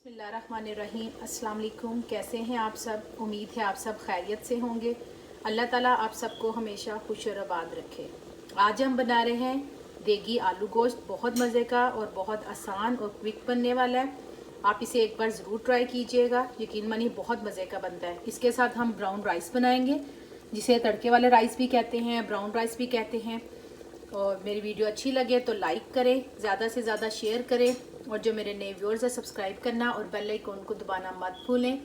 बिस्मिल्लाहिर्रहमानिर्रहीम। अस्सलाम वालेकुम। कैसे हैं आप सब? उम्मीद है आप सब खैरियत से होंगे। अल्लाह ताला आप सबको हमेशा खुश और आबाद रखे। आज हम बना रहे हैं देगी आलू गोश्त। बहुत मज़े का और बहुत आसान और क्विक बनने वाला है। आप इसे एक बार ज़रूर ट्राई कीजिएगा, यकीन मानिए बहुत मज़े का बनता है। इसके साथ हम ब्राउन राइस बनाएंगे, जिसे तड़के वाले राइस भी कहते हैं, ब्राउन राइस भी कहते हैं। और मेरी वीडियो अच्छी लगे तो लाइक करें, ज़्यादा से ज़्यादा शेयर करें, और जो मेरे नए व्यूअर्स हैं सब्सक्राइब करना और बेल आइकन को दबाना मत भूलें।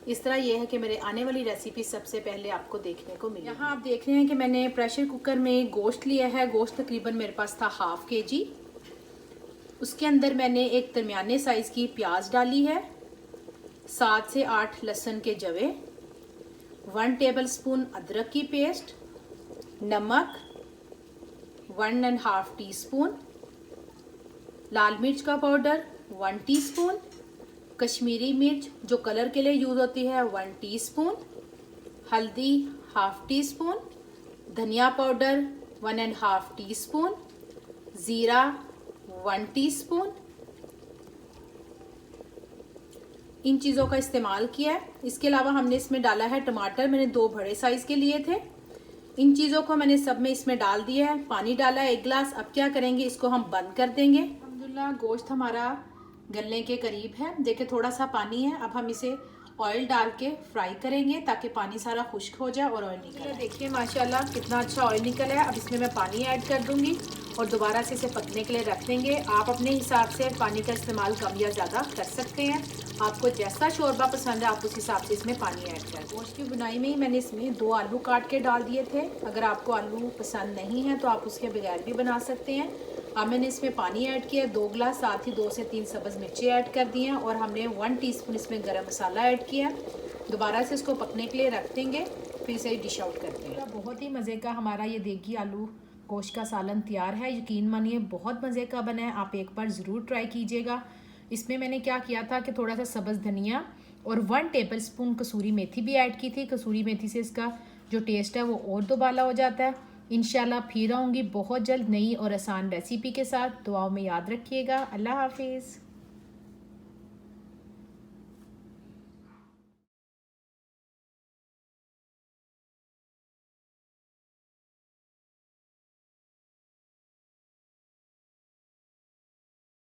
इस तरह यह है कि मेरे आने वाली रेसिपी सबसे पहले आपको देखने को मिले। यहाँ आप देख रहे हैं कि मैंने प्रेशर कुकर में गोश्त लिया है। गोश्त तकरीबन मेरे पास था 1/2 kg। उसके अंदर मैंने एक दरमियाने साइज़ की प्याज डाली है, 7 से 8 लहसुन के जवे, 1 टेबलस्पून अदरक की पेस्ट, नमक 1½ टीस्पून, लाल मिर्च का पाउडर 1 टीस्पून, कश्मीरी मिर्च जो कलर के लिए यूज़ होती है 1 टीस्पून, हल्दी 1/2 टीस्पून, धनिया पाउडर 1½ टीस्पून, ज़ीरा 1 टीस्पून। इन चीज़ों का इस्तेमाल किया है। इसके अलावा हमने इसमें डाला है टमाटर, मैंने 2 बड़े साइज़ के लिए थे। इन चीज़ों को मैंने सब में इसमें डाल दिया है। पानी डाला है 1 गिलास। अब क्या करेंगे, इसको हम बंद कर देंगे। अल्हम्दुलिल्लाह गोश्त हमारा गलने के करीब है। देखिए थोड़ा सा पानी है। अब हम इसे ऑयल डाल के फ्राई करेंगे ताकि पानी सारा खुश्क हो जाए और ऑयल निकल आए। देखिए माशाल्लाह कितना अच्छा ऑयल निकल है। अब इसमें मैं पानी ऐड कर दूंगी और दोबारा से इसे पकने के लिए रख देंगे। आप अपने हिसाब से पानी का इस्तेमाल कम या ज़्यादा कर सकते हैं। आपको जैसा शोरबा पसंद है आप उस हिसाब से इसमें पानी ऐड कर दें। गोश्त की बुनाई में ही मैंने इसमें 2 आलू काट के डाल दिए थे। अगर आपको आलू पसंद नहीं है तो आप उसके बगैर भी बना सकते हैं। अब मैंने इसमें पानी ऐड किया 2 गिलास, साथ ही 2 से 3 सब्ज़ मिर्ची ऐड कर दी हैं और हमने 1 टीस्पून इसमें गरम मसाला ऐड किया। दोबारा से इसको पकने के लिए रख देंगे, फिर इसे डिश आउट करते हैं। बहुत ही मज़े का हमारा ये देगी आलू गोश्त का सालन तैयार है। यकीन मानिए बहुत मज़े का बना है। आप एक बार ज़रूर ट्राई कीजिएगा। इसमें मैंने क्या किया था कि थोड़ा सा सब्ज़ धनिया और 1 टेबलस्पून कसूरी मेथी भी ऐड की थी। कसूरी मेथी से इसका जो टेस्ट है वो और दोबाला हो जाता है। इंशाल्लाह फिर आऊँगी बहुत जल्द नई और आसान रेसिपी के साथ। दुआओं में याद रखिएगा। अल्लाह हाफिज़।